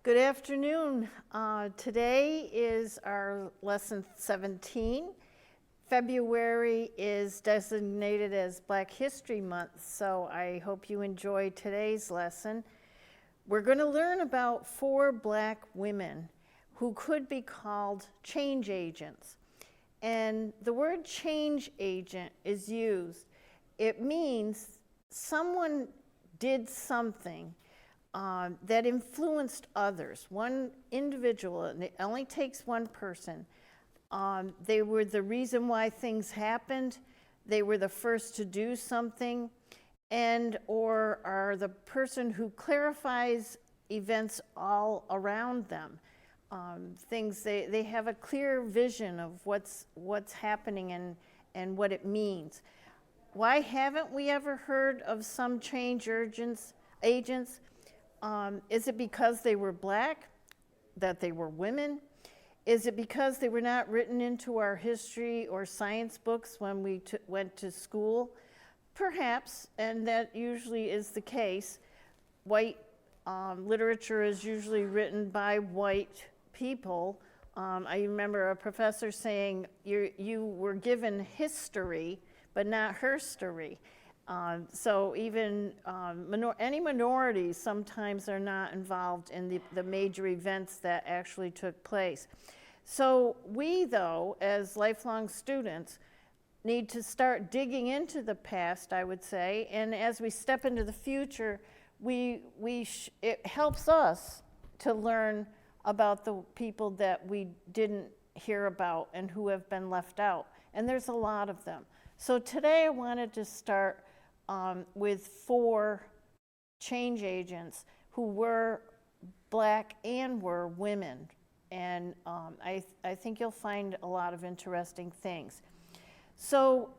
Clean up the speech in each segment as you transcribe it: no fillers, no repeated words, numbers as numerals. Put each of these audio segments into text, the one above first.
Good afternoon. Today is our lesson 17. February is designated as Black History Month, so I hope you enjoy today's lesson. We're going to learn about 4 Black women who could be called change agents. And the word change agent is used. It means someone did something that influenced others, one individual, and it only takes one person. They were the reason why things happened. They were the first to do something, and or are the person who clarifies events all around them. They have a clear vision of what's happening and what it means. Why haven't we ever heard of some change agents? Is it because they were Black, that they were women? Is it because they were not written into our history or science books when we went to school? Perhaps, and that usually is the case. White literature is usually written by white people. I remember a professor saying, you were given history, but not herstory. So even any minorities sometimes are not involved in the major events that actually took place. So we, though, as lifelong students, need to start digging into the past, I would say, and as we step into the future, it helps us to learn about the people that we didn't hear about and who have been left out, and there's a lot of them. So today I wanted to start with 4 change agents who were Black and were women. And I think you'll find a lot of interesting things. So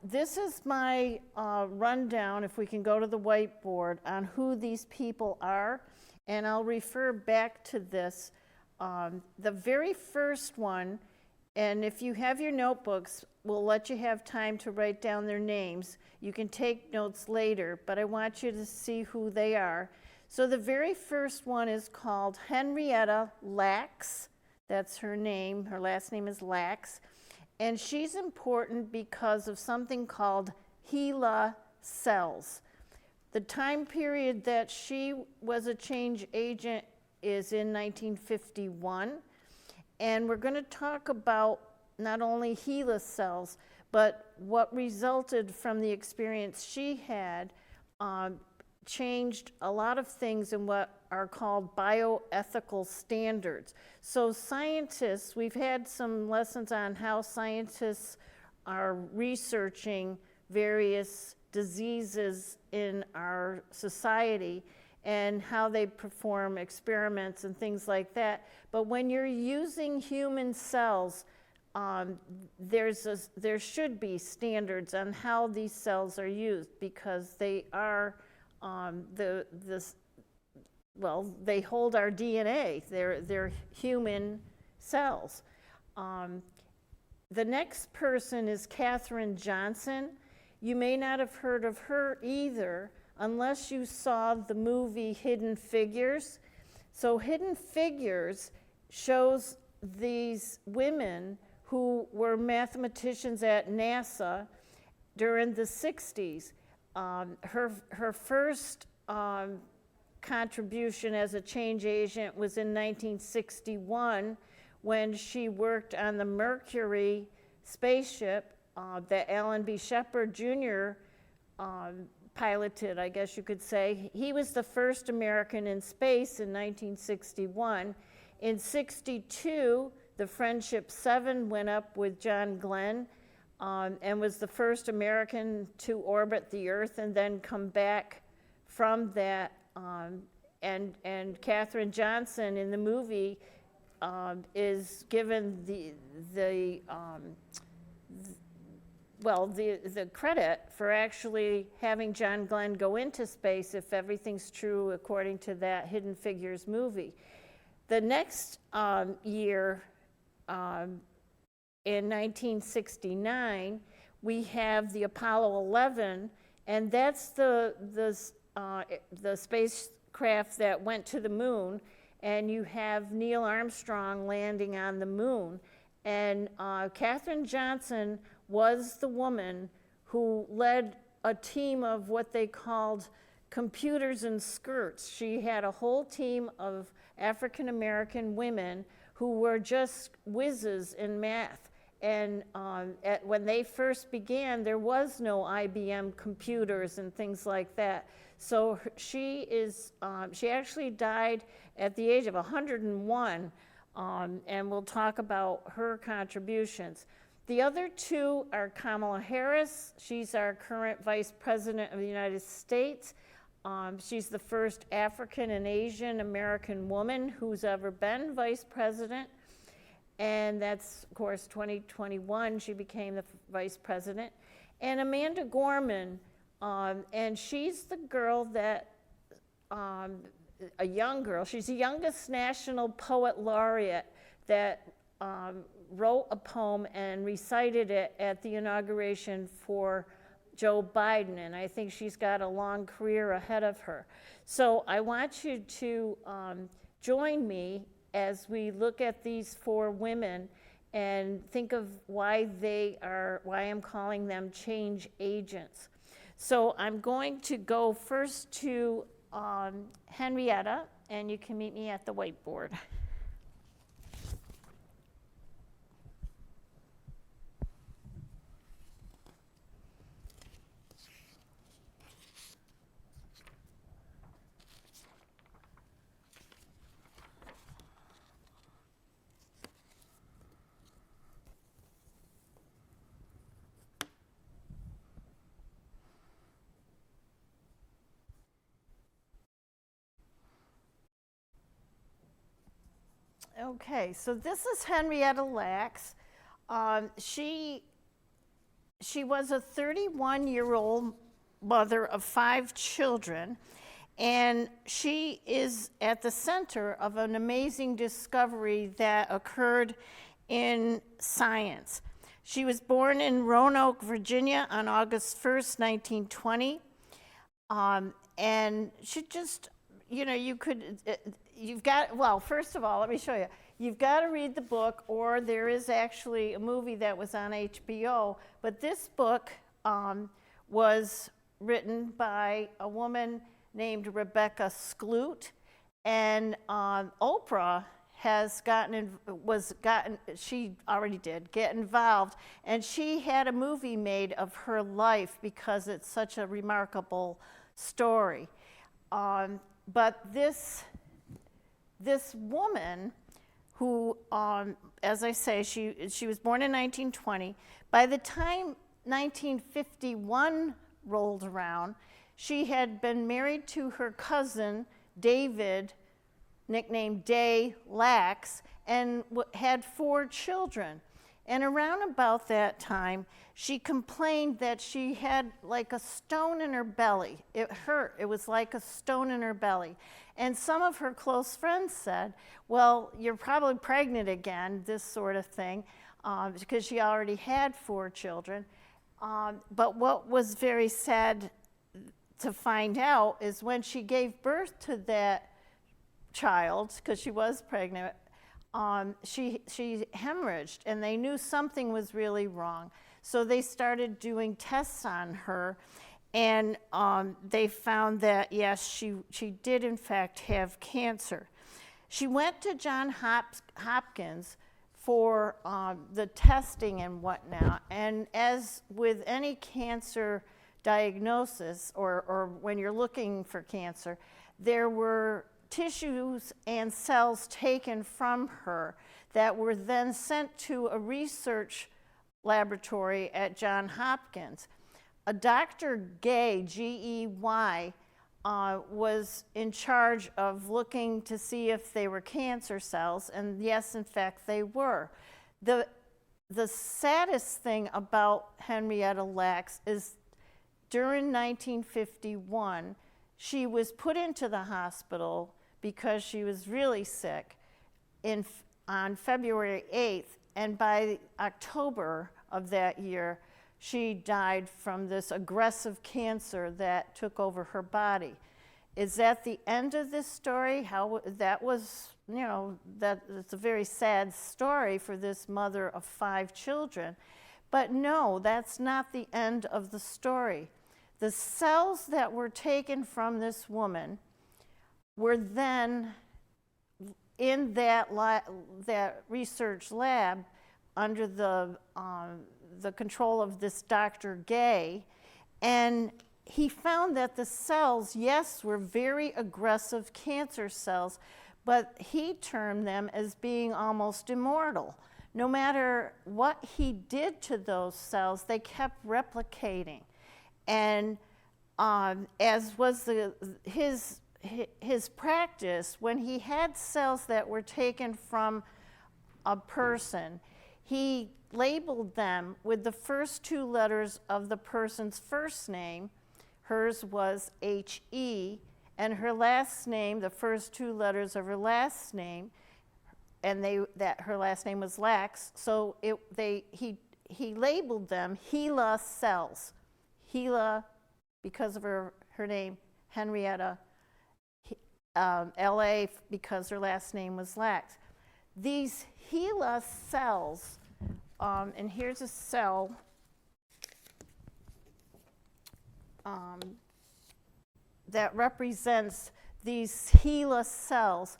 this is my rundown, if we can go to the whiteboard, on who these people are. And I'll refer back to this. The very first one, and if you have your notebooks, we'll let you have time to write down their names. You can take notes later, but I want you to see who they are. So the very first one is called Henrietta Lacks. That's her name. Her last name is Lacks. And she's important because of something called HeLa cells. The time period that she was a change agent is in 1951. And we're going to talk about not only HeLa cells, but what resulted from the experience she had changed a lot of things in what are called bioethical standards. So scientists, we've had some lessons on how scientists are researching various diseases in our society and how they perform experiments and things like that. But when you're using human cells, there should be standards on how these cells are used, because they are they hold our DNA. They're human cells. The next person is Katherine Johnson. You may not have heard of her either unless you saw the movie Hidden Figures. So Hidden Figures shows these women who were mathematicians at NASA during the 60s. Her first contribution as a change agent was in 1961 when she worked on the Mercury spaceship that Alan B. Shepard Jr. Piloted, I guess you could say. He was the first American in space in 1961. In 62, the Friendship 7 went up with John Glenn and was the first American to orbit the Earth and then come back from that. And Katherine Johnson in the movie is given the credit for actually having John Glenn go into space, if everything's true according to that Hidden Figures movie. The next year, in 1969, we have the Apollo 11, and that's the spacecraft that went to the moon, and you have Neil Armstrong landing on the moon. And Katherine Johnson was the woman who led a team of what they called computers in skirts. She had a whole team of African American women who were just whizzes in math. And when they first began, there was no IBM computers and things like that. So she actually died at the age of 101, and we'll talk about her contributions. The other two are Kamala Harris. She's our current Vice President of the United States. She's the first African and Asian American woman who's ever been Vice President. And that's, of course, 2021, she became the Vice President. And Amanda Gorman, and she's the girl that, a young girl, she's the youngest National Poet Laureate that wrote a poem and recited it at the inauguration for Joe Biden, and I think she's got a long career ahead of her. So I want you to join me as we look at these four women and think of why I'm calling them change agents. So I'm going to go first to Henrietta, and you can meet me at the whiteboard. Okay, so this is Henrietta Lacks. She was a 31-year-old mother of 5 children, and she is at the center of an amazing discovery that occurred in science. She was born in Roanoke, Virginia on August 1st, 1920, and she just, first of all, let me show you. You've got to read the book, or there is actually a movie that was on HBO, but this book was written by a woman named Rebecca Skloot, and Oprah she already did get involved, and she had a movie made of her life because it's such a remarkable story. But this woman who, as I say, she was born in 1920. By the time 1951 rolled around, she had been married to her cousin, David, nicknamed Day Lacks, and had 4 children. And around about that time, she complained that she had like a stone in her belly. It hurt. It was like a stone in her belly. And some of her close friends said, well, you're probably pregnant again, this sort of thing, because she already had 4 children. But what was very sad to find out is when she gave birth to that child, because she was pregnant, she hemorrhaged, and they knew something was really wrong. So they started doing tests on her, and they found that, yes, she did in fact have cancer. She went to Johns Hopkins for the testing and whatnot, and as with any cancer diagnosis, or when you're looking for cancer, there were tissues and cells taken from her that were then sent to a research laboratory at Johns Hopkins. A Dr. Gay, Gey, was in charge of looking to see if they were cancer cells, and yes, in fact, they were. The saddest thing about Henrietta Lacks is during 1951, she was put into the hospital because she was really sick on February 8th, and by October of that year, she died from this aggressive cancer that took over her body. Is that the end of this story? How that was, it's a very sad story for this mother of 5 children. But no, that's not the end of the story. The cells that were taken from this woman were then in that research lab under the control of this Dr. Gay, and he found that the cells, yes, were very aggressive cancer cells, but he termed them as being almost immortal. No matter what he did to those cells, they kept replicating. And as was his practice, when he had cells that were taken from a person, he labeled them with the first 2 letters of the person's first name. Hers was H-E, and her last name, the first 2 letters of her last name, and her last name was Lacks. So he labeled them Gila cells. Gila, because of her name, Henrietta, L.A., because her last name was Lacks. These Gila cells, and here's a cell that represents these Gila cells.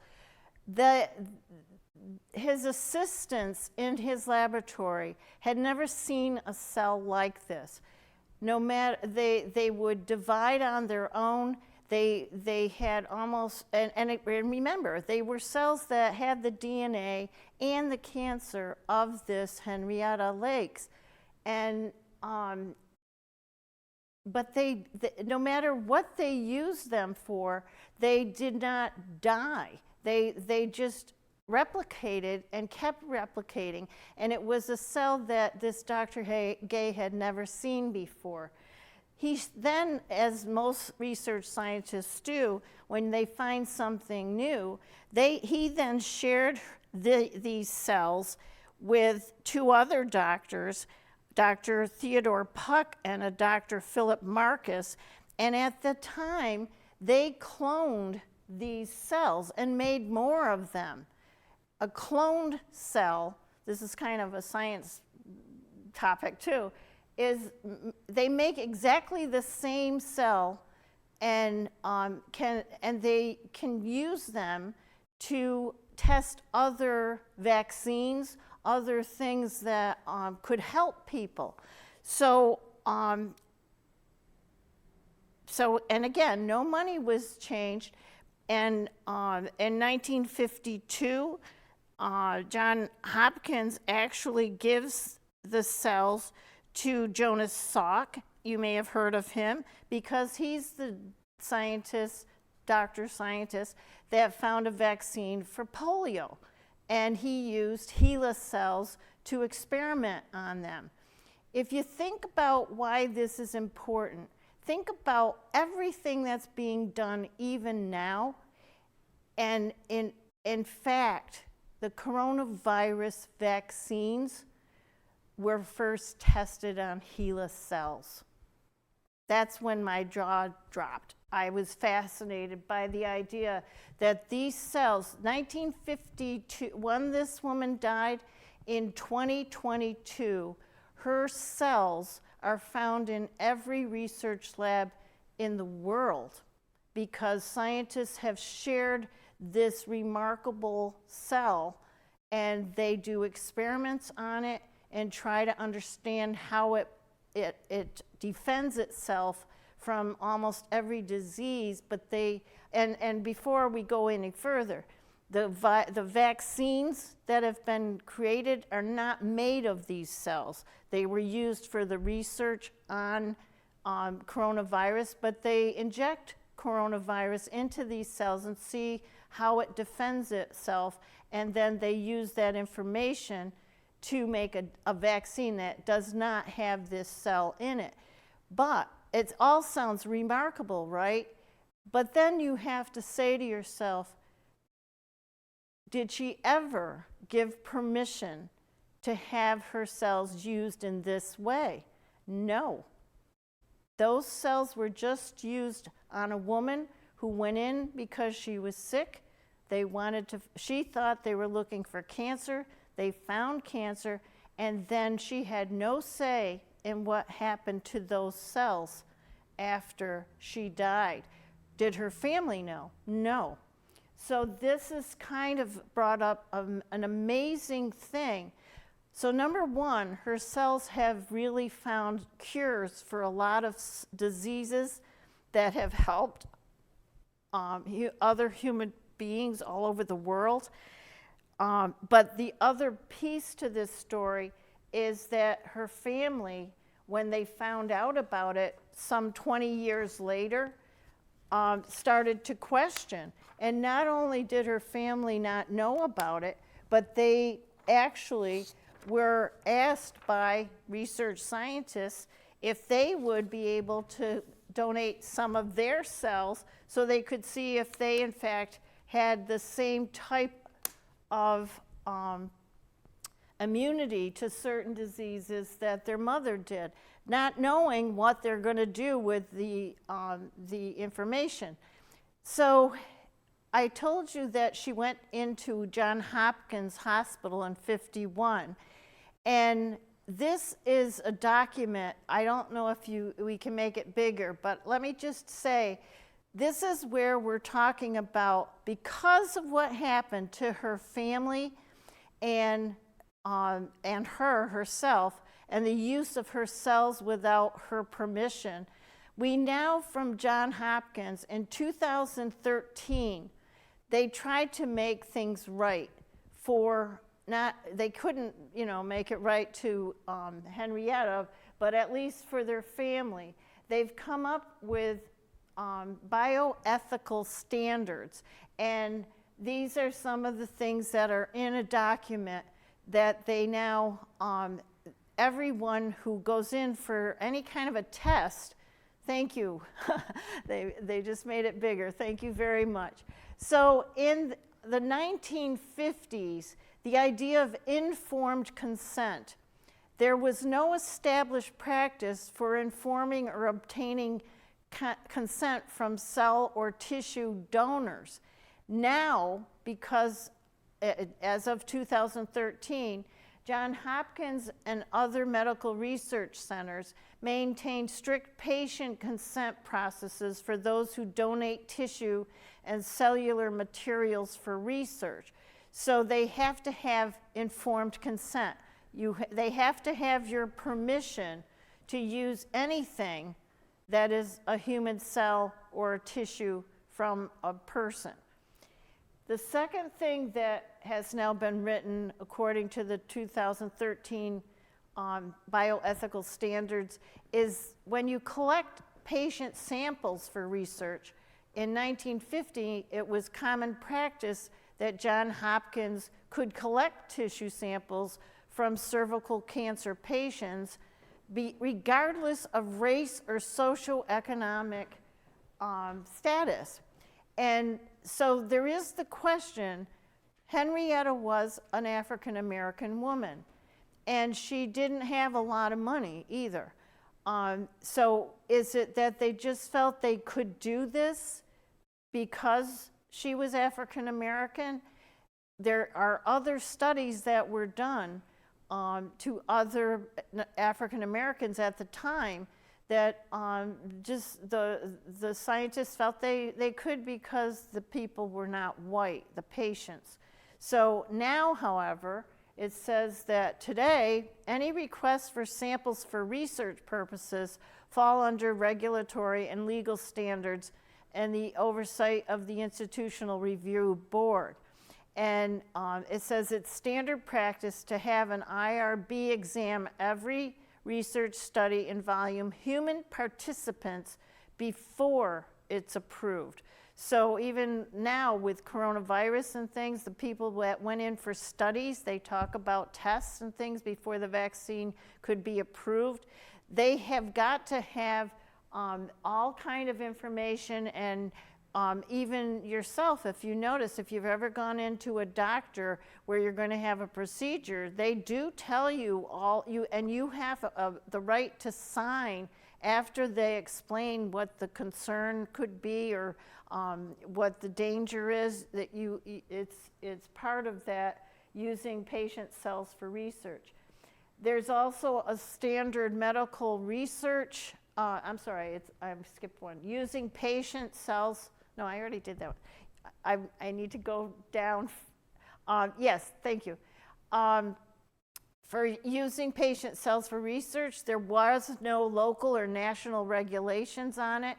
His assistants in his laboratory had never seen a cell like this. No matter, they would divide on their own. They had almost, and remember, they were cells that had the DNA and the cancer of this Henrietta Lacks. And, but no matter what they used them for, they did not die. They just replicated and kept replicating. And it was a cell that this Dr. Gay had never seen before. He then, as most research scientists do, when they find something new, he then shared these cells with 2 other doctors, Dr. Theodore Puck and a Dr. Philip Marcus, and at the time, they cloned these cells and made more of them. A cloned cell, this is kind of a science topic too, is they make exactly the same cell, and they can use them to test other vaccines, other things that could help people. So and again, no money was changed. And in 1952, Johns Hopkins actually gives the cells to Jonas Salk. You may have heard of him because he's the doctor scientist that found a vaccine for polio. And he used Gila cells to experiment on them. If you think about why this is important, think about everything that's being done even now. And in fact, the coronavirus vaccines were first tested on Gila cells. That's when my jaw dropped. I was fascinated by the idea that these cells, 1952, when this woman died, in 2022, her cells are found in every research lab in the world because scientists have shared this remarkable cell, and they do experiments on it and try to understand how it defends itself from almost every disease. But and before we go any further, The vaccines that have been created are not made of these cells. They were used for the research on coronavirus, but they inject coronavirus into these cells and see how it defends itself, and then they use that information to make a vaccine that does not have this cell in it. But it all sounds remarkable, right? But then you have to say to yourself, did she ever give permission to have her cells used in this way? No. Those cells were just used on a woman who went in because she was sick. She thought they were looking for cancer. They found cancer, and then she had no say in what happened to those cells after she died. Did her family know? No. So this is kind of brought up an amazing thing. So number one, her cells have really found cures for a lot of diseases that have helped other human beings all over the world. But the other piece to this story is that her family, when they found out about it some 20 years later, started to question. And not only did her family not know about it, but they actually were asked by research scientists if they would be able to donate some of their cells so they could see if they, in fact, had the same type of immunity to certain diseases that their mother did, not knowing what they're going to do with the information. So I told you that she went into Johns Hopkins Hospital in '51, and this is a document. I don't know if we can make it bigger, but let me just say, this is where we're talking about, because of what happened to her family and herself, and the use of her cells without her permission, we now, from Johns Hopkins, in 2013, they tried to make things right they couldn't, make it right to Henrietta, but at least for their family. They've come up with bioethical standards, and these are some of the things that are in a document that they now, everyone who goes in for any kind of a test, thank you, they just made it bigger, thank you very much. So in the 1950s, the idea of informed consent, there was no established practice for informing or obtaining consent from cell or tissue donors. Now, because as of 2013, Johns Hopkins and other medical research centers maintain strict patient consent processes for those who donate tissue and cellular materials for research. So they have to have informed consent. They have to have your permission to use anything that is a human cell or a tissue from a person. The second thing that has now been written according to the 2013 bioethical standards is when you collect patient samples for research. In 1950, it was common practice that Johns Hopkins could collect tissue samples from cervical cancer patients regardless of race or socioeconomic status. And so there is the question, Henrietta was an African American woman, and she didn't have a lot of money either. So is it that they just felt they could do this because she was African American? There are other studies that were done to other African Americans at the time that just the scientists felt they could because the people were not white, the patients. So now, however, it says that today, any requests for samples for research purposes fall under regulatory and legal standards and the oversight of the Institutional Review Board. And it says it's standard practice to have an IRB exam every research study in volume human participants before it's approved. So even now with coronavirus and things, the people that went in for studies, they talk about tests and things before the vaccine could be approved. They have got to have all kind of information, and even yourself, if you notice, if you've ever gone into a doctor where you're going to have a procedure, they do tell you and you have the right to sign after they explain what the concern could be, or what the danger is, that it's part of that, using patient cells for research. There's also a standard medical research, I skipped one, using patient cells. No, I already did that one. I need to go down. Yes, thank you. For using patient cells for research, there was no local or national regulations on it.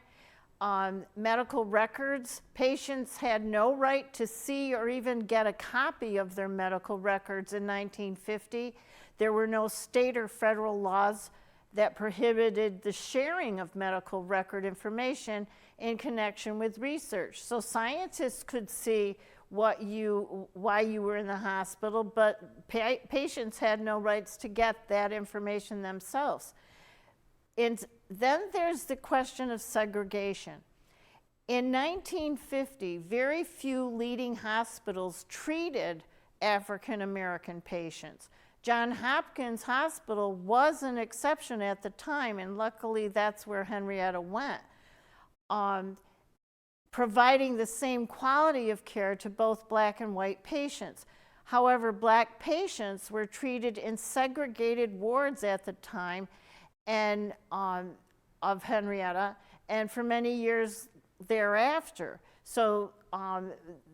Medical records, patients had no right to see or even get a copy of their medical records in 1950. There were no state or federal laws that prohibited the sharing of medical record information in connection with research. So scientists could see why you were in the hospital, but patients had no rights to get that information themselves. And then there's the question of segregation. In 1950, very few leading hospitals treated African American patients. Johns Hopkins Hospital was an exception at the time, and luckily that's where Henrietta went, providing the same quality of care to both black and white patients. However, black patients were treated in segregated wards at the time and of Henrietta, and for many years thereafter. So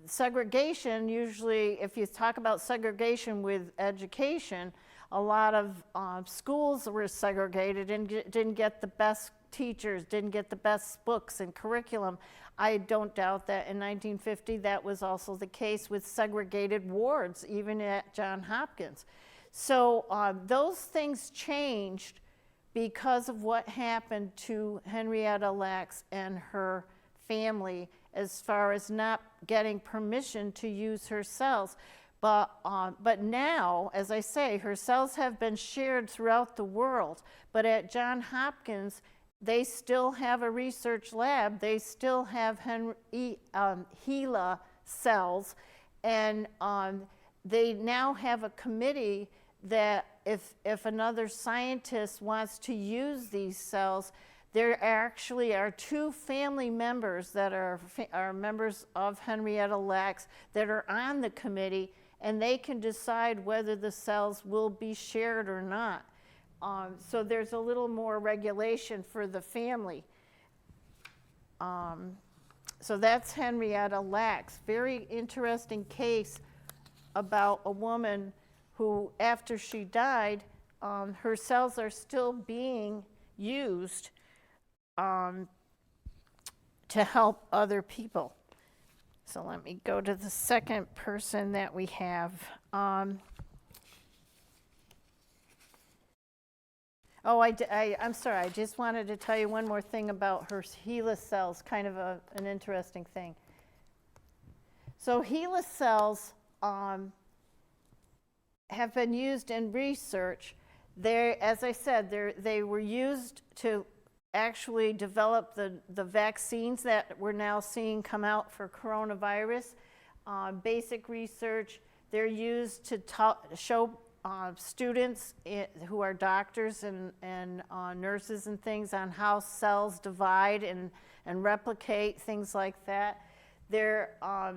segregation, usually, if you talk about segregation with education, a lot of schools were segregated and didn't get the best teachers, didn't get the best books and curriculum. I don't doubt that in 1950 that was also the case with segregated wards, even at Johns Hopkins. So those things changed because of what happened to Henrietta Lacks and her family, as far as not getting permission to use her cells. But now, as I say, her cells have been shared throughout the world. But at Johns Hopkins, they still have a research lab. They still have HeLa cells. And they now have a committee that if another scientist wants to use these cells, there actually are two family members that are members of Henrietta Lacks that are on the committee, and they can decide whether the cells will be shared or not. So there's a little more regulation for the family. So that's Henrietta Lacks. Very interesting case about a woman who, after she died, her cells are still being used to help other people. So let me go to the second person that we have. I'm sorry, I just wanted to tell you one more thing about her HeLa cells, kind of an interesting thing. So HeLa cells have been used in research. As I said, they were used to actually develop the vaccines that we're now seeing come out for coronavirus. Basic research, they're used to show students who are doctors and nurses and things on how cells divide and replicate, things like that. There are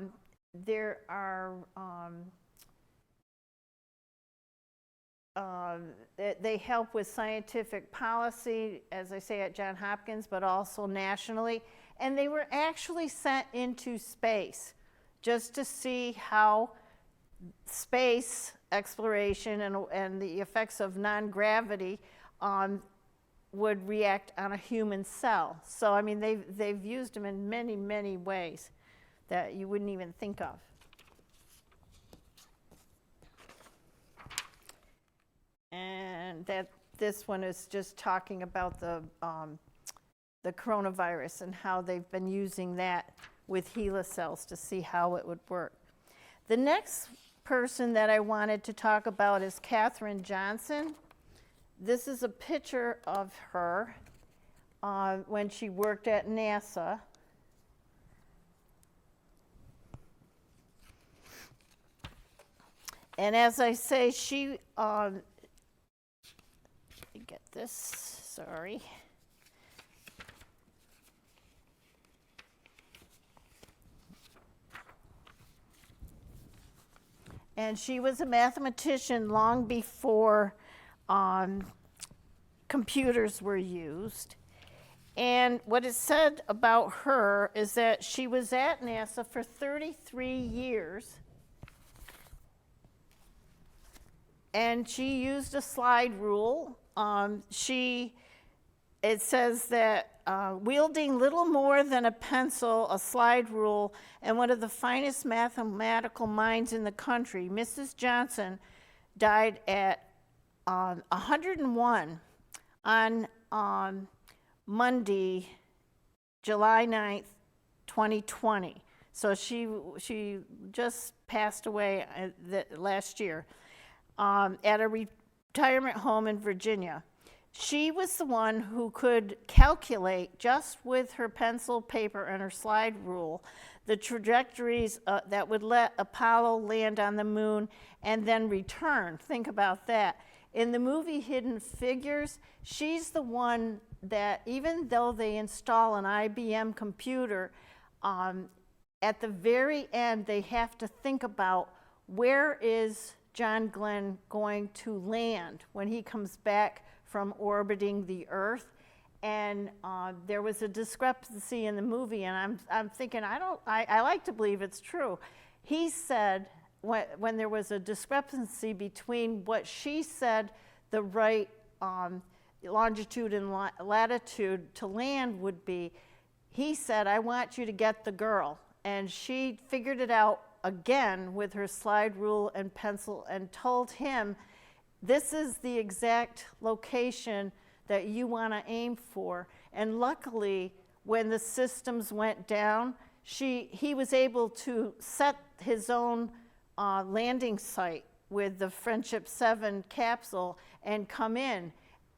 they help with scientific policy, as I say, at Johns Hopkins, but also nationally. And they were actually sent into space just to see how space exploration and the effects of non-gravity would react on a human cell. So, I mean, they've used them in many, many ways that you wouldn't even think of. one. That this one is just talking about the coronavirus and how they've been using that with HeLa cells to see how it would work. The next person that I wanted to talk about is Katherine Johnson. This is a picture of her when she worked at NASA. And as I say, she, let me get this, sorry. And she was a mathematician long before computers were used. And what is said about her is that she was at NASA for 33 years. And she used a slide rule. It says that wielding little more than a pencil, a slide rule, and one of the finest mathematical minds in the country, Mrs. Johnson died at 101 on Monday, July 9th, 2020. So she just passed away last year at a retirement home in Virginia. She was the one who could calculate, just with her pencil, paper, and her slide rule, the trajectories that would let Apollo land on the moon and then return. Think about that. In the movie Hidden Figures, she's the one that, even though they install an IBM computer, at the very end, they have to think about where is John Glenn going to land when he comes back from orbiting the Earth. And there was a discrepancy in the movie, and I'm thinking, I like to believe it's true. He said, when there was a discrepancy between what she said the right longitude and latitude to land would be, he said, I want you to get the girl. And she figured it out again with her slide rule and pencil and told him, this is the exact location that you want to aim for. And luckily, when the systems went down, he was able to set his own landing site with the Friendship 7 capsule and come in.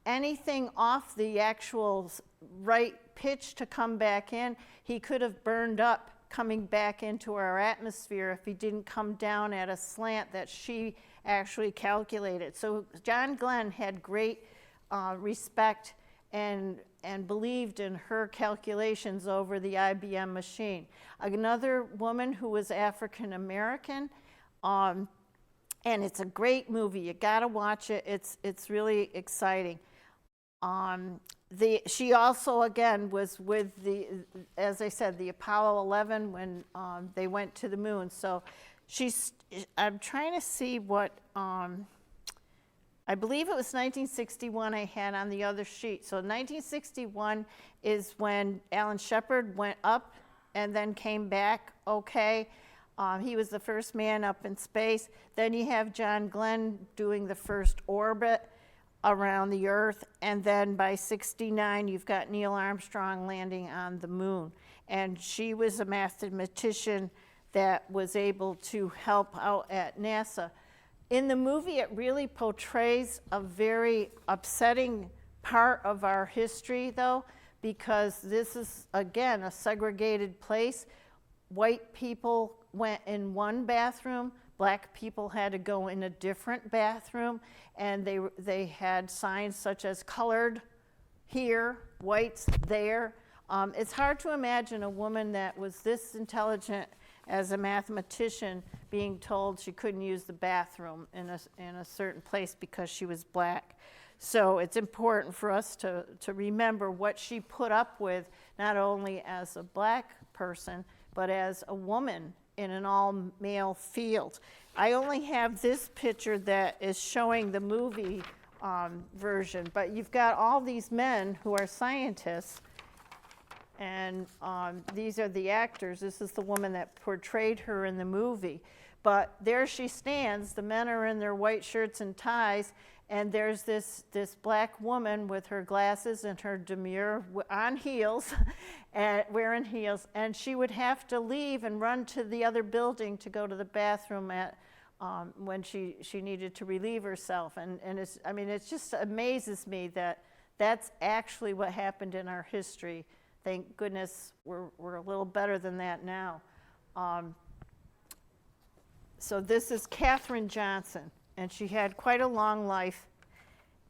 Anything off the actual right pitch to come back in, he could have burned up coming back into our atmosphere if he didn't come down at a slant that she actually calculated. So John Glenn had great respect and believed in her calculations over the IBM machine. Another woman who was African American, and it's a great movie. You gotta watch it. It's really exciting. She also, again, was with as I said, the Apollo 11 when they went to the moon. So I'm trying to see what, I believe it was 1961 I had on the other sheet. So 1961 is when Alan Shepard went up and then came back, okay. He was the first man up in space. Then you have John Glenn doing the first orbit around the Earth, and then by 69 you've got Neil Armstrong landing on the moon. And she was a mathematician that was able to help out at NASA. In the movie, it really portrays a very upsetting part of our history, though, because this is, again, a segregated place. White people went in one bathroom, black people had to go in a different bathroom, and they had signs such as colored here, whites there. It's hard to imagine a woman that was this intelligent as a mathematician being told she couldn't use the bathroom in a certain place because she was black. So it's important for us to remember what she put up with, not only as a black person, but as a woman in an all-male field. I only have this picture that is showing the movie version, but you've got all these men who are scientists, and these are the actors. This is the woman that portrayed her in the movie. But there she stands. The men are in their white shirts and ties, and there's this black woman with her glasses and her demure on heels, and wearing heels, and she would have to leave and run to the other building to go to the bathroom when she needed to relieve herself. And it just amazes me that that's actually what happened in our history. Thank goodness we're a little better than that now. So this is Katherine Johnson, and she had quite a long life.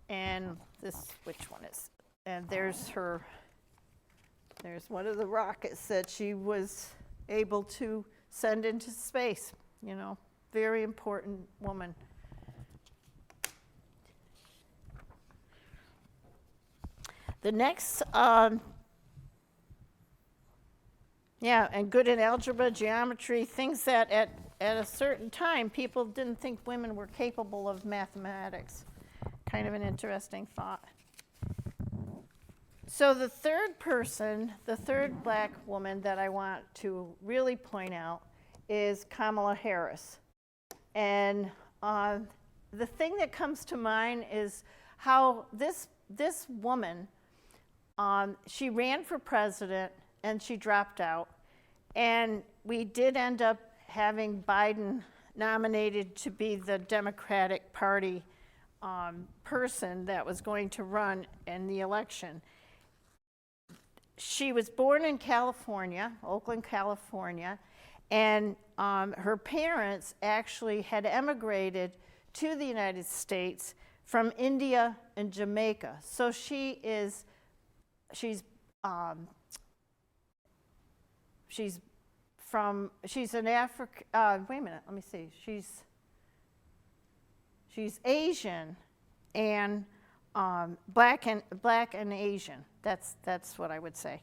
And which one is? And there's one of the rockets that she was able to send into space. Very important woman. The next, and good in algebra, geometry, things that at a certain time people didn't think women were capable of mathematics. Kind of an interesting thought. So the third black woman that I want to really point out is Kamala Harris. And the thing that comes to mind is how this woman, she ran for president and she dropped out. And we did end up having Biden nominated to be the Democratic Party person that was going to run in the election. She was born in California, Oakland, California, and her parents actually had emigrated to the United States from India and Jamaica. So she's an African, wait a minute, let me see. She's Asian and black and Asian. That's what I would say.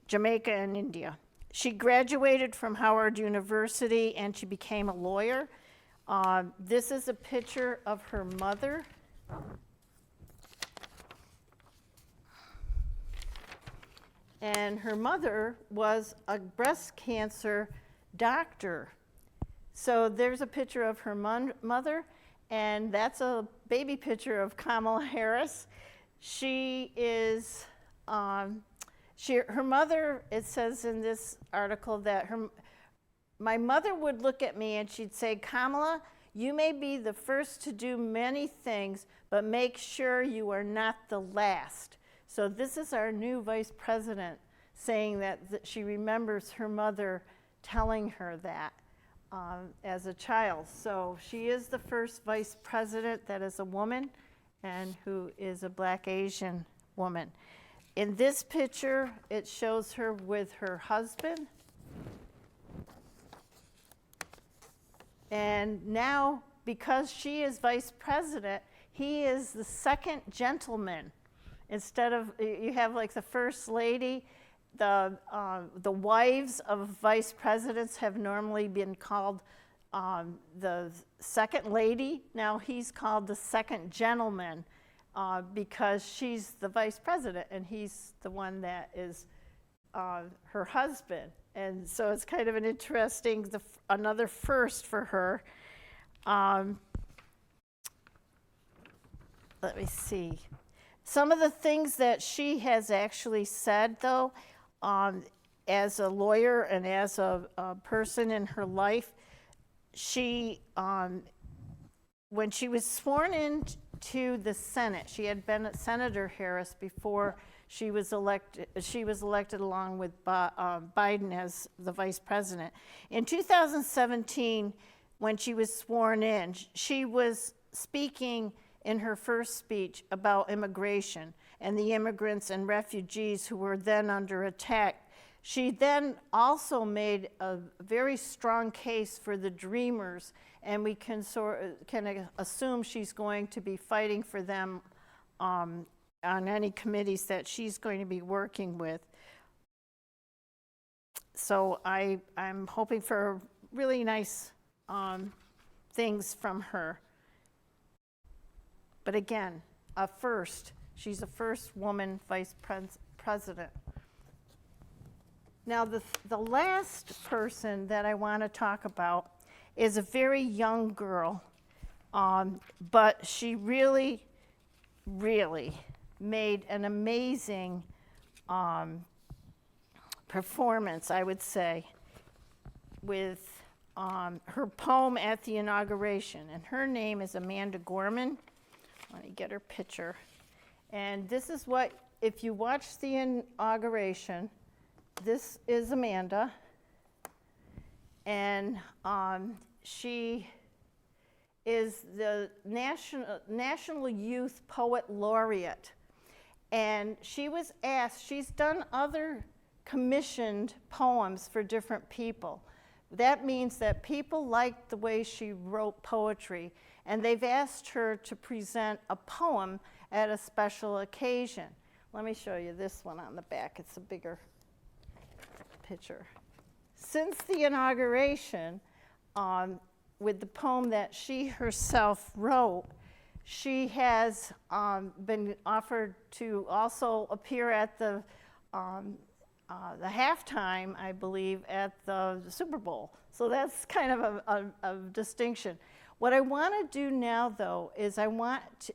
Jamaica and India. She graduated from Howard University and she became a lawyer. This is a picture of her mother. And her mother was a breast cancer doctor. So there's a picture of her mother, and that's a baby picture of Kamala Harris. She is, her mother, it says in this article that my mother would look at me and she'd say, Kamala, you may be the first to do many things, but make sure you are not the last. So this is our new vice president saying that she remembers her mother telling her that as a child. So she is the first vice president that is a woman and who is a black Asian woman. In this picture, it shows her with her husband. And now, because she is vice president, he is the second gentleman. Instead of, you have like the first lady, the wives of vice presidents have normally been called the second lady. Now he's called the second gentleman because she's the vice president and he's the one that is her husband. And so it's kind of an interesting, another first for her. Let me see. Some of the things that she has actually said, though, as a lawyer and as a person in her life, she, when she was sworn into the Senate, she had been Senator Harris before she was elected. She was elected along with Biden as the vice president. In 2017, when she was sworn in, she was speaking in her first speech about immigration and the immigrants and refugees who were then under attack. She then also made a very strong case for the Dreamers, and we can assume she's going to be fighting for them on any committees that she's going to be working with. So I'm hoping for really nice things from her. But again, she's a first woman vice president. Now the last person that I want to talk about is a very young girl, but she really, really made an amazing performance, I would say, with her poem at the inauguration. And her name is Amanda Gorman. Let me get her picture. And this is what, if you watch the inauguration, this is Amanda. And she is the National Youth Poet Laureate. And she was asked, she's done other commissioned poems for different people. That means that people liked the way she wrote poetry, and they've asked her to present a poem at a special occasion. Let me show you this one on the back. It's a bigger picture. Since the inauguration, with the poem that she herself wrote, she has been offered to also appear at the halftime, I believe, at the Super Bowl. So that's kind of a distinction. What I want to do now, though, is I want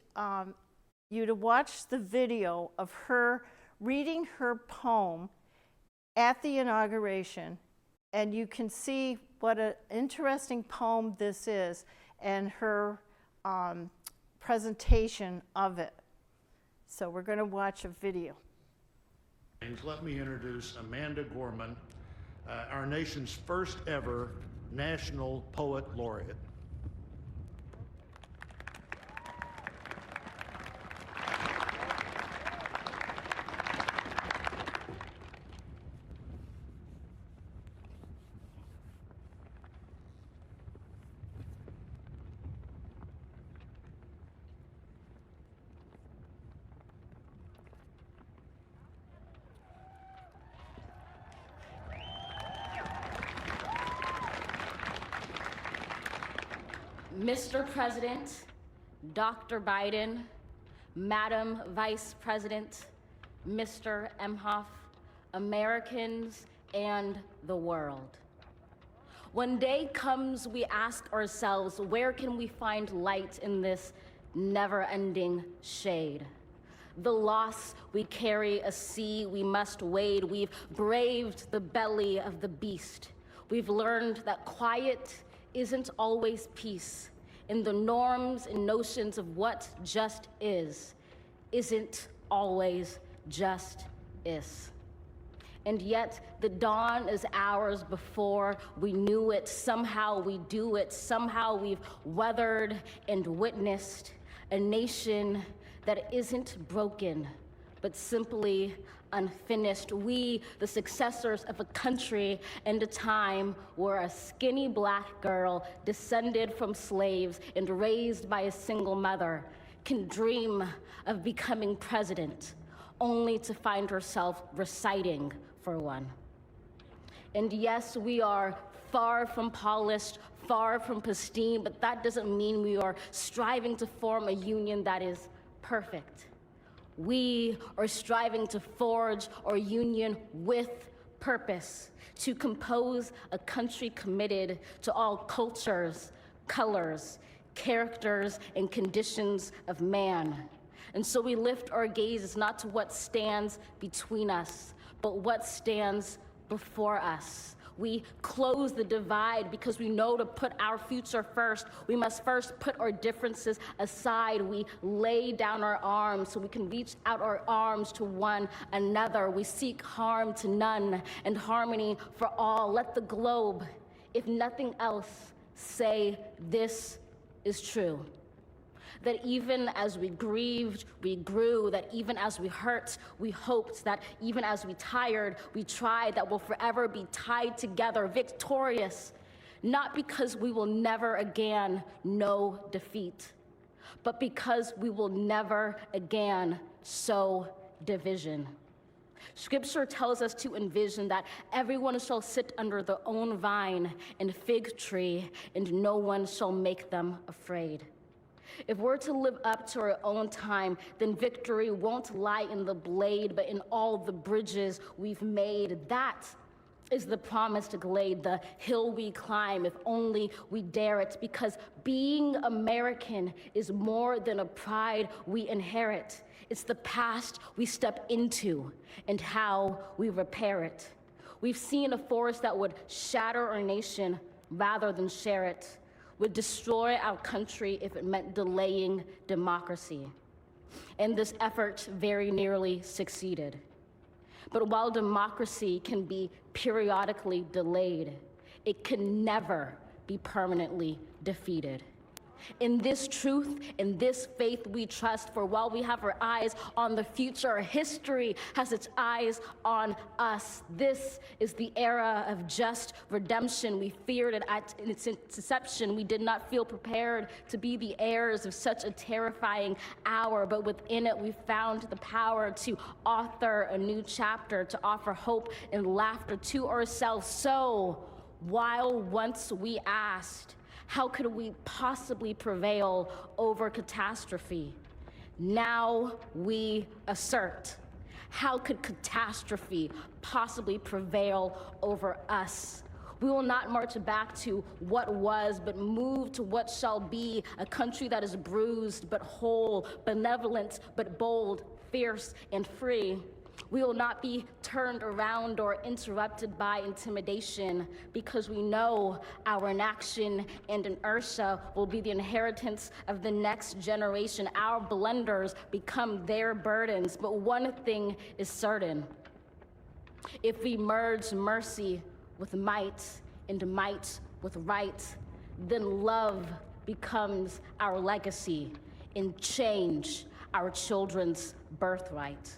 you to watch the video of her reading her poem at the inauguration, and you can see what an interesting poem this is and her presentation of it. So we're going to watch a video. Let me introduce Amanda Gorman, our nation's first ever National Poet Laureate. Mr. President, Dr. Biden, Madam Vice President, Mr. Emhoff, Americans, and the world. When day comes, we ask ourselves, where can we find light in this never-ending shade? The loss we carry, a sea we must wade. We've braved the belly of the beast. We've learned that quiet isn't always peace, and the norms and notions of what just isn't always just is. And yet the dawn is ours before we knew it. Somehow we do it. Somehow we've weathered and witnessed a nation that isn't broken, but simply unfinished. We, the successors of a country and a time where a skinny black girl descended from slaves and raised by a single mother can dream of becoming president, only to find herself reciting for one. And yes, we are far from polished, far from pristine, but that doesn't mean we are striving to form a union that is perfect. We are striving to forge our union with purpose, to compose a country committed to all cultures, colors, characters, and conditions of man. And so we lift our gaze not to what stands between us, but what stands before us. We close the divide because we know to put our future first, we must first put our differences aside. We lay down our arms so we can reach out our arms to one another. We seek harm to none and harmony for all. Let the globe, if nothing else, say this is true. That even as we grieved, we grew, that even as we hurt, we hoped, that even as we tired, we tried, that we'll forever be tied together, victorious, not because we will never again know defeat, but because we will never again sow division. Scripture tells us to envision that everyone shall sit under their own vine and fig tree, and no one shall make them afraid. If we're to live up to our own time, then victory won't lie in the blade, but in all the bridges we've made. That is the promised glade, the hill we climb if only we dare it, because being American is more than a pride we inherit. It's the past we step into and how we repair it. We've seen a force that would shatter our nation rather than share it, would destroy our country if it meant delaying democracy. And this effort very nearly succeeded. But while democracy can be periodically delayed, it can never be permanently defeated. In this truth, in this faith we trust, for while we have our eyes on the future, history has its eyes on us. This is the era of just redemption. We feared it at its inception. We did not feel prepared to be the heirs of such a terrifying hour, but within it we found the power to author a new chapter, to offer hope and laughter to ourselves. So, while once we asked, how could we possibly prevail over catastrophe? Now we assert, how could catastrophe possibly prevail over us? We will not march back to what was, but move to what shall be, a country that is bruised but whole, benevolent but bold, fierce and free. We will not be turned around or interrupted by intimidation, because we know our inaction and inertia will be the inheritance of the next generation. Our blunders become their burdens, but one thing is certain. If we merge mercy with might and might with right, then love becomes our legacy and change our children's birthright.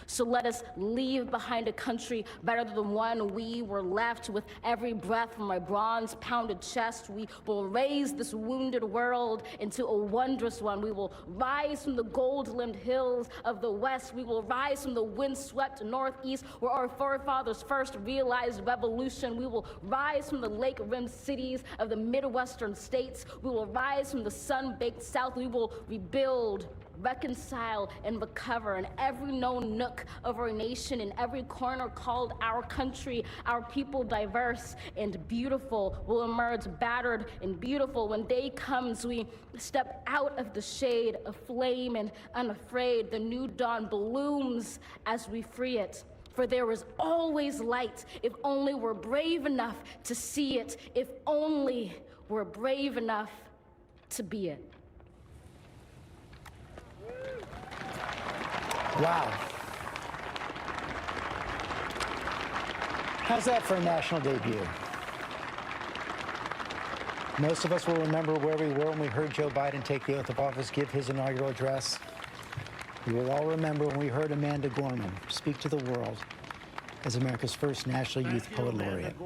So let us leave behind a country better than the one we were left. With every breath from my bronze-pounded chest, we will raise this wounded world into a wondrous one. We will rise from the gold-limbed hills of the west. We will rise from the wind-swept northeast, where our forefathers first realized revolution. We will rise from the lake-rimmed cities of the Midwestern states. We will rise from the sun-baked south. We will rebuild, reconcile, and recover in every known nook of our nation, in every corner called our country. Our people, diverse and beautiful, will emerge battered and beautiful. When day comes, we step out of the shade, aflame and unafraid. The new dawn blooms as we free it. For there is always light, if only we're brave enough to see it, if only we're brave enough to be it. Wow. How's that for a national debut? Most of us will remember where we were when we heard Joe Biden take the oath of office, give his inaugural address. We will all remember when we heard Amanda Gorman speak to the world as America's first National Youth Poet Laureate.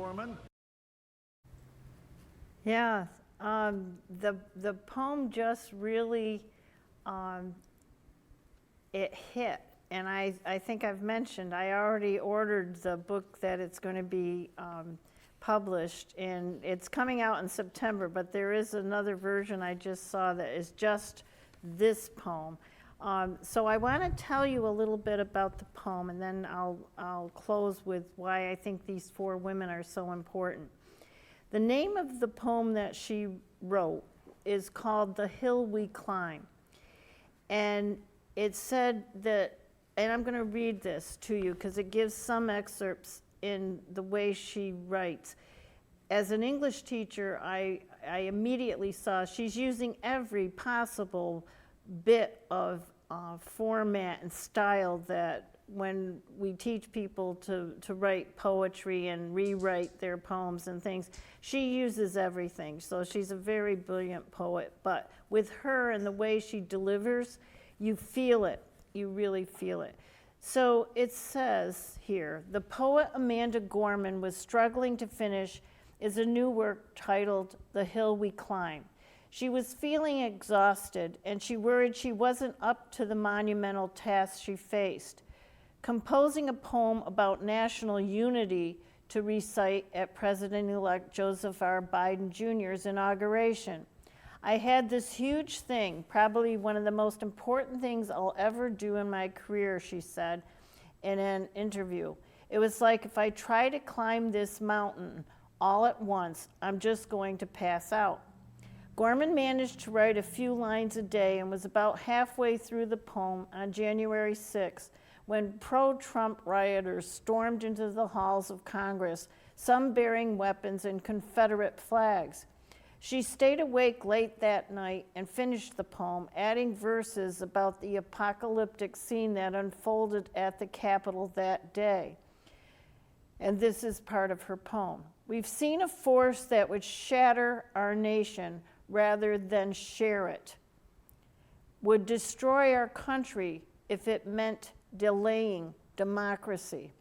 Yeah, the poem just really, it hit. And I think I've mentioned, I already ordered the book that it's going to be published, and it's coming out in September, but there is another version I just saw that is just this poem. So I want to tell you a little bit about the poem, and then I'll close with why I think these four women are so important. The name of the poem that she wrote is called The Hill We Climb. And it said that, and I'm going to read this to you because it gives some excerpts in the way she writes. As an English teacher, I immediately saw she's using every possible bit of format and style that when we teach people to write poetry and rewrite their poems and things, she uses everything. So she's a very brilliant poet. But with her and the way she delivers, you feel it. You really feel it. So it says here, the poet Amanda Gorman was struggling to finish is a new work titled The Hill We Climb. She was feeling exhausted, and she worried she wasn't up to the monumental task she faced. Composing a poem about national unity to recite at President-elect Joseph R. Biden Jr.'s inauguration. I had this huge thing, probably one of the most important things I'll ever do in my career, she said in an interview. It was like, if I try to climb this mountain all at once, I'm just going to pass out. Gorman managed to write a few lines a day and was about halfway through the poem on January 6th when pro-Trump rioters stormed into the halls of Congress, some bearing weapons and Confederate flags. She stayed awake late that night and finished the poem, adding verses about the apocalyptic scene that unfolded at the Capitol that day. And this is part of her poem. We've seen a force that would shatter our nation rather than share it, would destroy our country if it meant delaying democracy.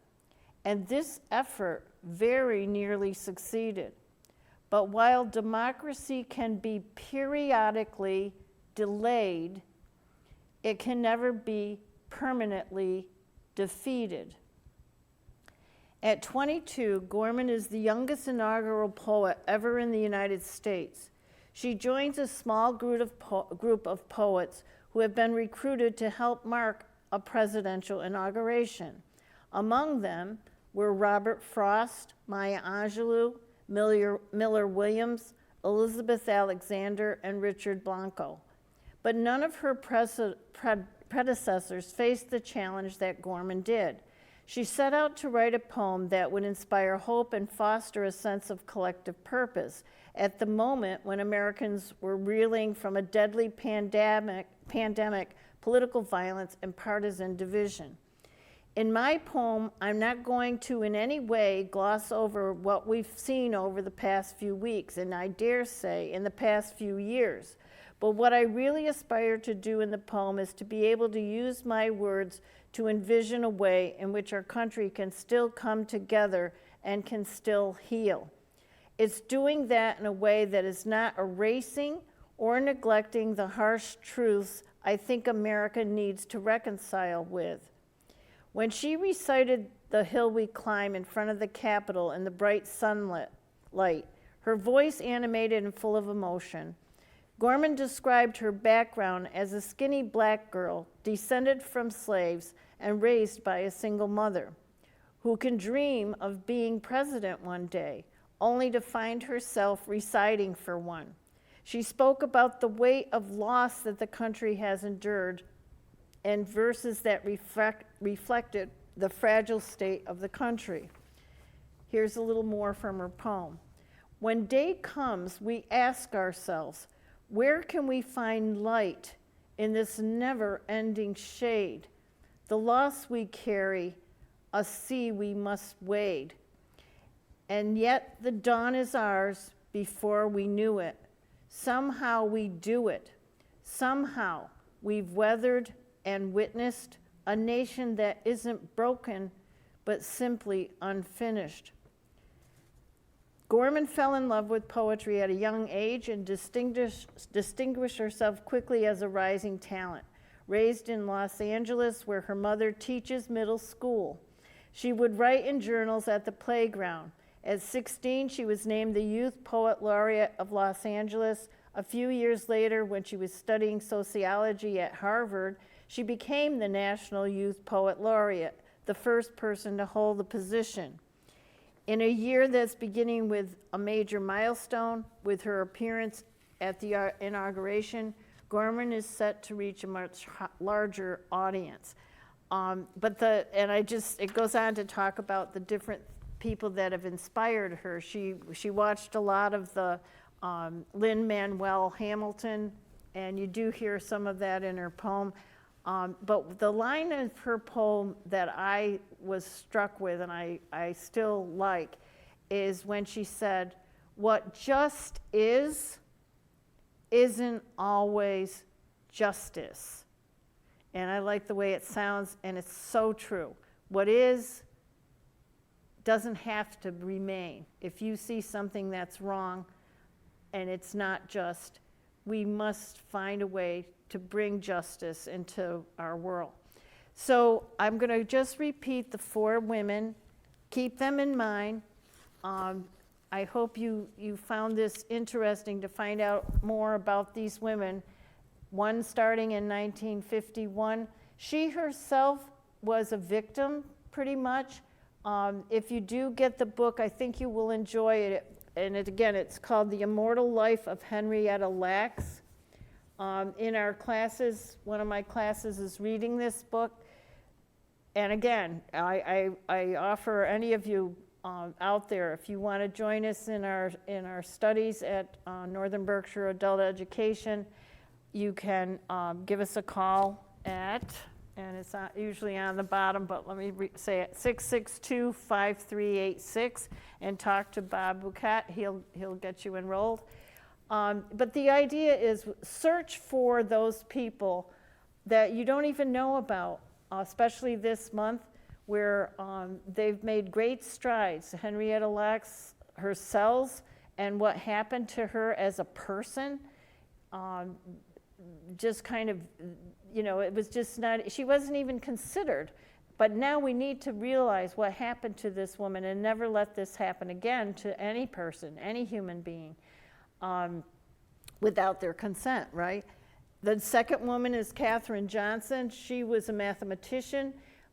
And this effort very nearly succeeded. But while democracy can be periodically delayed, it can never be permanently defeated. At 22, Gorman is the youngest inaugural poet ever in the United States. She joins a small group of poets who have been recruited to help mark a presidential inauguration. Among them were Robert Frost, Maya Angelou, Miller Williams, Elizabeth Alexander, and Richard Blanco. But none of her predecessors faced the challenge that Gorman did. She set out to write a poem that would inspire hope and foster a sense of collective purpose at the moment when Americans were reeling from a deadly pandemic, political violence, and partisan division. In my poem, I'm not going to in any way gloss over what we've seen over the past few weeks, and I dare say in the past few years. But what I really aspire to do in the poem is to be able to use my words to envision a way in which our country can still come together and can still heal. It's doing that in a way that is not erasing or neglecting the harsh truths I think America needs to reconcile with. When she recited The Hill We Climb in front of the Capitol in the bright sunlight, her voice animated and full of emotion, Gorman described her background as a skinny black girl descended from slaves and raised by a single mother, who can dream of being president one day, only to find herself reciting for one. She spoke about the weight of loss that the country has endured and verses that reflected the fragile state of the country. Here's a little more from her poem. When day comes, we ask ourselves, where can we find light in this never-ending shade? The loss we carry, a sea we must wade. And yet the dawn is ours before we knew it. Somehow we do it. Somehow we've weathered and witnessed a nation that isn't broken, but simply unfinished. Gorman fell in love with poetry at a young age and distinguished herself quickly as a rising talent. Raised in Los Angeles, where her mother teaches middle school, she would write in journals at the playground. At 16, she was named the Youth Poet Laureate of Los Angeles. A few years later, when she was studying sociology at Harvard, she became the National Youth Poet Laureate, the first person to hold the position. In a year that's beginning with a major milestone, with her appearance at the inauguration, Gorman is set to reach a much larger audience. It goes on to talk about the different people that have inspired her. She watched a lot of the Lin-Manuel Hamilton, and you do hear some of that in her poem. But the line of her poem that I was struck with, and I still like, is when she said, "What just is, isn't always justice." And I like the way it sounds, and it's so true. What is doesn't have to remain. If you see something that's wrong and it's not just, we must find a way to bring justice into our world. So I'm going to just repeat the 4 women. Keep them in mind. I hope you found this interesting to find out more about these women. One starting in 1951. She herself was a victim, pretty much. If you do get the book, I think you will enjoy it. And again, it's called The Immortal Life of Henrietta Lacks. In our classes, one of my classes is reading this book. And again, I offer any of you out there, if you want to join us in our studies at Northern Berkshire Adult Education, you can give us a call at, and it's usually on the bottom, but let me say it, 662-5386, and talk to Bob Bouquet. He'll get you enrolled. But the idea is search for those people that you don't even know about, especially this month, where they've made great strides. Henrietta Lacks, her cells and what happened to her as a person, just kind of, you know, it was just not, she wasn't even considered. But now we need to realize what happened to this woman and never let this happen again to any person, any human being, without their consent, right? The second woman is Katherine Johnson. She was a mathematician.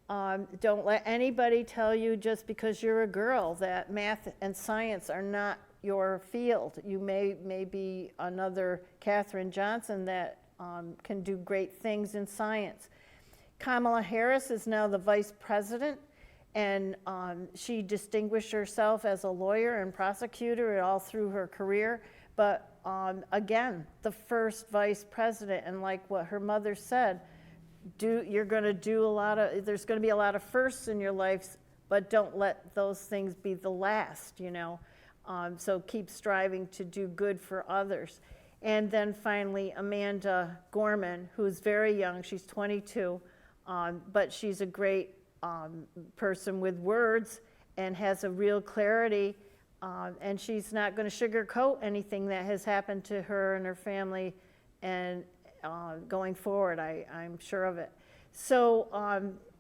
Don't let anybody tell you just because you're a girl that math and science are not your field. You may be another Katherine Johnson that can do great things in science. Kamala Harris is now the vice president, and she distinguished herself as a lawyer and prosecutor all through her career. But again, the first vice president, and like what her mother said, you're going to do there's going to be a lot of firsts in your life, but don't let those things be the last, you know. So keep striving to do good for others. And then finally, Amanda Gorman, who's very young, she's 22, but she's a great person with words and has a real clarity, and she's not going to sugarcoat anything that has happened to her and her family, and going forward, I'm sure of it. So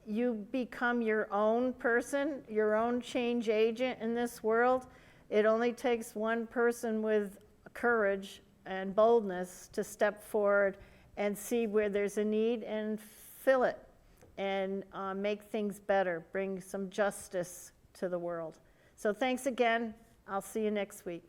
you become your own person, your own change agent in this world. It only takes one person with courage and boldness to step forward and see where there's a need and fill it, and make things better, bring some justice to the world. So thanks again. I'll see you next week.